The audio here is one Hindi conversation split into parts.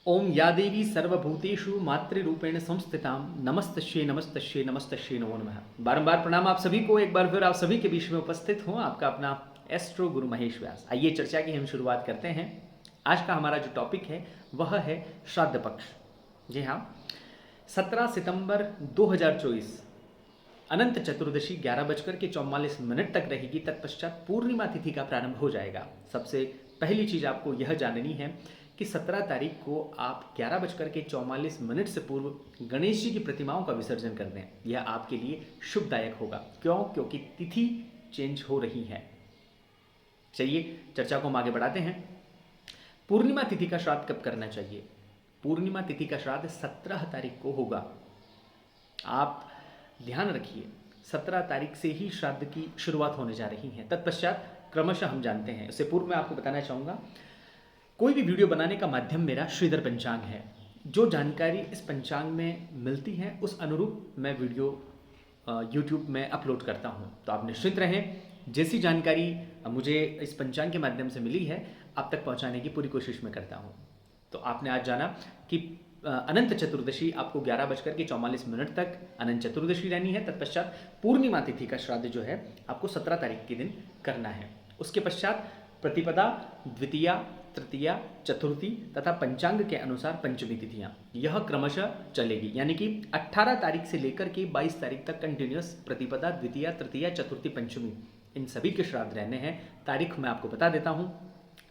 ओम या देवी सर्वभूतेषु मातृरूपेण संस्थितां नमस्तस्यै नमस्तस्यै नमस्तस्यै नमो नमः। बारंबार प्रणाम आप सभी को, एक बार फिर आप सभी के बीच में उपस्थित हूँ आपका अपना एस्ट्रो गुरु महेश व्यास। आइए चर्चा की हम शुरुआत करते हैं। आज का हमारा जो टॉपिक है वह है श्राद्ध पक्ष। जी हाँ, 17 सितंबर 2024 अनंत चतुर्दशी 11:44 तक रहेगी। तत्पश्चात पूर्णिमा तिथि का प्रारंभ हो जाएगा। सबसे पहली चीज आपको यह जाननी है कि 17 तारीख को आप 11:44 से पूर्व गणेश जी की प्रतिमाओं का विसर्जन कर दें। यह आपके लिए शुभदायक होगा। क्यों? क्योंकि तिथि चेंज हो रही है। चलिए चर्चा को हम आगे बढ़ाते हैं। पूर्णिमा तिथि का श्राद्ध कब करना चाहिए? पूर्णिमा तिथि का श्राद्ध 17 तारीख को होगा। आप ध्यान रखिए, 17 तारीख से ही श्राद्ध की शुरुआत होने जा रही है। तत्पश्चात क्रमशः हम जानते हैं। उससे पूर्व मैं आपको बताना चाहूँगा, कोई भी वीडियो बनाने का माध्यम मेरा श्रीधर पंचांग है। जो जानकारी इस पंचांग में मिलती है उस अनुरूप मैं वीडियो यूट्यूब में अपलोड करता हूँ। तो आप निश्चिंत रहें, जैसी जानकारी मुझे इस पंचांग के माध्यम से मिली है आप तक पहुँचाने की पूरी कोशिश मैं करता हूँ। तो आपने आज जाना कि अनंत चतुर्दशी आपको 11:44 तक अनंत चतुर्दशी रहनी है। तत्पश्चात पूर्णिमा तिथि का श्राद्ध जो है आपको 17 तारीख के दिन करना है। उसके पश्चात प्रतिपदा, द्वितीया, तृतीया, चतुर्थी तथा पंचांग के अनुसार पंचमी तिथियां यह क्रमशः चलेगी। यानी कि 18 तारीख से लेकर के 22 तारीख तक कंटिन्यूस प्रतिपदा, द्वितीया, तृतीया, चतुर्थी, पंचमी इन सभी के श्राद्ध रहने हैं। तारीख मैं आपको बता देता हूँ।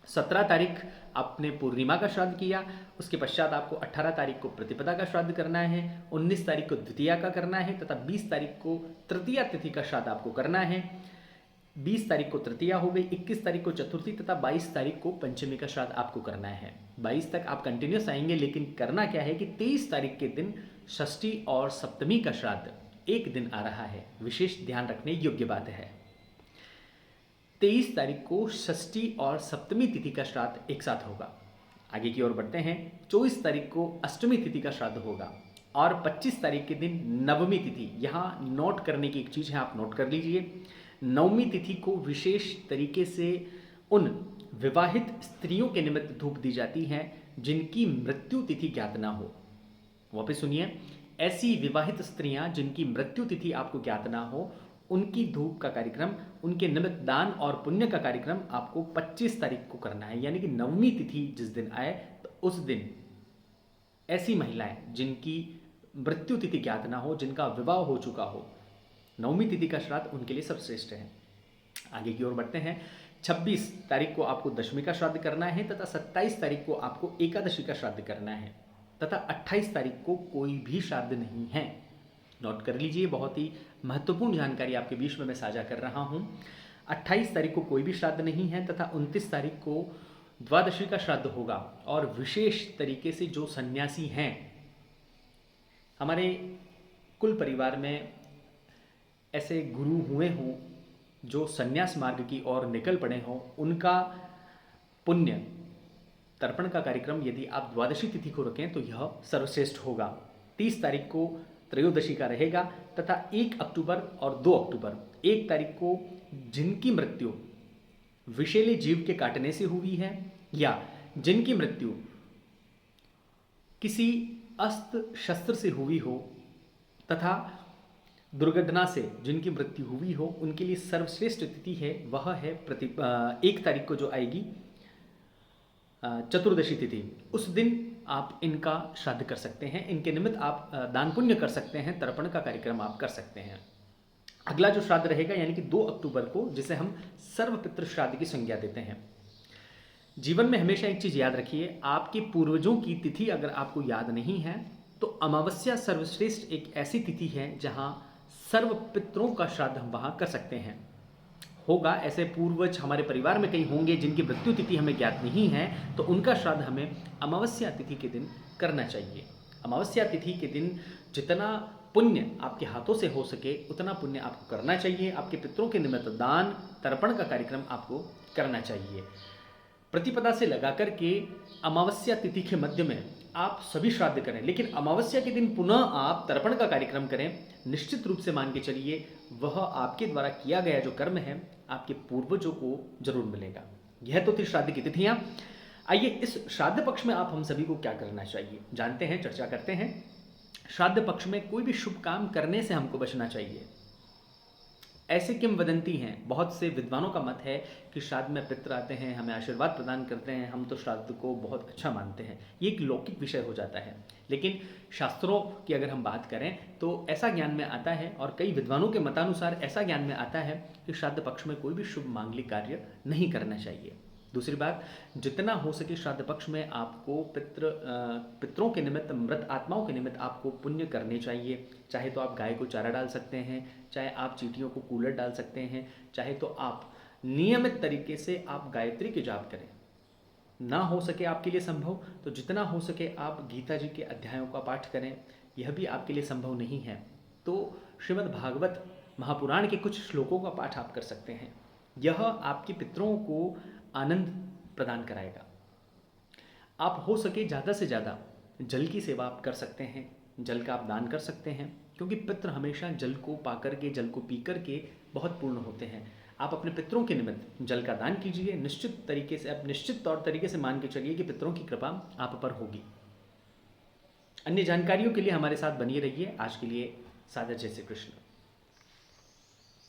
17 तारीख आपने पूर्णिमा का श्राद्ध किया, उसके पश्चात आपको 18 तारीख को प्रतिपदा का श्राद्ध करना है, 19 तारीख को द्वितीया का करना है तथा 20 तारीख को तृतीया तिथि का श्राद्ध आपको करना है। 20 तारीख को तृतीया हो गई, 21 तारीख को चतुर्थी तथा 22 तारीख को पंचमी का श्राद्ध आपको करना है। 22 तक आप कंटिन्यूस आएंगे, लेकिन करना क्या है कि 23 तारीख के दिन षष्ठी और सप्तमी का श्राद्ध एक दिन आ रहा है। विशेष ध्यान रखने योग्य बात है। 23 तारीख को षष्ठी और सप्तमी तिथि का श्राद्ध एक साथ होगा। आगे की ओर बढ़ते हैं। 24 तारीख को अष्टमी तिथि का श्राद्ध होगा और 25 तारीख के दिन नवमी तिथि। यहाँ नोट करने की एक चीज़ है, आप नोट कर लीजिए। नवमी तिथि को विशेष तरीके से उन विवाहित स्त्रियों के निमित्त धूप दी जाती है जिनकी मृत्यु तिथि ज्ञात ना हो। वापस सुनिए, ऐसी विवाहित स्त्रियां जिनकी मृत्यु तिथि आपको ज्ञात ना हो, उनकी धूप का कार्यक्रम, उनके निमित्त दान और पुण्य का कार्यक्रम आपको 25 तारीख को करना है। यानी कि नवमी तिथि जिस दिन आए तो उस दिन ऐसी महिलाएं जिनकी मृत्यु तिथि ज्ञात ना हो, जिनका विवाह हो चुका हो, नवमी तिथि का श्राद्ध उनके लिए सबश्रेष्ठ है। आगे की ओर बढ़ते हैं। 26 तारीख को आपको दशमी का श्राद्ध करना है तथा 27 तारीख को आपको एकादशी का श्राद्ध करना है तथा 28 तारीख को कोई भी श्राद्ध नहीं है। नोट कर लीजिए, बहुत ही महत्वपूर्ण जानकारी आपके बीच में मैं साझा कर रहा हूं। 28 तारीख को कोई भी श्राद्ध नहीं है तथा 29 तारीख को द्वादशी का श्राद्ध होगा। और विशेष तरीके से जो सन्यासी हैं, हमारे कुल परिवार में ऐसे गुरु हुए हों जो सन्यास मार्ग की ओर निकल पड़े हों, उनका पुण्य तर्पण का कार्यक्रम यदि आप द्वादशी तिथि को रखें तो यह सर्वश्रेष्ठ होगा। 30 तारीख को त्रयोदशी का रहेगा तथा 1 अक्टूबर और 2 अक्टूबर, 1 तारीख को जिनकी मृत्यु विषैले जीव के काटने से हुई है या जिनकी मृत्यु किसी अस्त्र शस्त्र से हुई हो तथा दुर्घटना से जिनकी मृत्यु हुई हो, उनके लिए सर्वश्रेष्ठ तिथि है वह है 1 तारीख को जो आएगी चतुर्दशी तिथि। उस दिन आप इनका श्राद्ध कर सकते हैं, इनके निमित्त आप दान पुण्य कर सकते हैं, तर्पण का कार्यक्रम आप कर सकते हैं। अगला जो श्राद्ध रहेगा यानी कि 2 अक्टूबर को, जिसे हम सर्वपितृ श्राद्ध की संज्ञा देते हैं। जीवन में हमेशा एक चीज याद रखिए, आपके पूर्वजों की तिथि अगर आपको याद नहीं है तो अमावस्या सर्वश्रेष्ठ एक ऐसी तिथि है जहां सर्वपितरों का श्राद्ध हम वहां कर सकते हैं। होगा ऐसे पूर्वज हमारे परिवार में कई होंगे जिनकी मृत्यु तिथि हमें ज्ञात नहीं है, तो उनका श्राद्ध हमें अमावस्या तिथि के दिन करना चाहिए। अमावस्या तिथि के दिन जितना पुण्य आपके हाथों से हो सके उतना पुण्य आपको करना चाहिए। आपके पितरों के निमित्त दान तर्पण का कार्यक्रम आपको करना चाहिए। प्रतिपदा से लगा करके अमावस्या तिथि के मध्य में आप सभी श्राद्ध करें, लेकिन अमावस्या के दिन पुनः आप तर्पण का कार्यक्रम करें। निश्चित रूप से मान के चलिए वह आपके द्वारा किया गया जो कर्म है आपके पूर्वजों को जरूर मिलेगा। यह तो थी श्राद्ध की तिथियां। आइए इस श्राद्ध पक्ष में आप हम सभी को क्या करना चाहिए जानते हैं, चर्चा करते हैं। श्राद्ध पक्ष में कोई भी शुभ काम करने से हमको बचना चाहिए। ऐसे किंवदंती हैं, बहुत से विद्वानों का मत है कि श्राद्ध में पितृ आते हैं, हमें आशीर्वाद प्रदान करते हैं, हम तो श्राद्ध को बहुत अच्छा मानते हैं। ये एक लौकिक विषय हो जाता है, लेकिन शास्त्रों की अगर हम बात करें तो ऐसा ज्ञान में आता है और कई विद्वानों के मतानुसार ऐसा ज्ञान में आता है कि श्राद्ध पक्ष में कोई भी शुभ मांगलिक कार्य नहीं करना चाहिए। दूसरी बात, जितना हो सके श्राद्ध पक्ष में आपको पितरों के निमित्त, मृत आत्माओं के निमित्त आपको पुण्य करने चाहिए। चाहे तो आप गाय को चारा डाल सकते हैं, चाहे आप चींटियों को कूलर डाल सकते हैं, चाहे तो आप नियमित तरीके से आप गायत्री के जाप करें। ना हो सके आपके लिए संभव तो जितना हो सके आप गीता जी के अध्यायों का पाठ करें। यह भी आपके लिए संभव नहीं है तो श्रीमद् भागवत महापुराण के कुछ श्लोकों का पाठ आप कर सकते हैं। यह आपके पितरों को आनंद प्रदान कराएगा। आप हो सके ज़्यादा से ज़्यादा जल की सेवा आप कर सकते हैं, जल का आप दान कर सकते हैं, क्योंकि पितृ हमेशा जल को पाकर के, जल को पी कर के बहुत पूर्ण होते हैं। आप अपने पितरों के निमित्त जल का दान कीजिए। निश्चित तरीके से, आप निश्चित तौर तरीके से मान के चलिए कि पितरों की कृपा आप पर होगी। अन्य जानकारियों के लिए हमारे साथ बनिए रहिए। आज के लिए सादर जय श्री कृष्ण।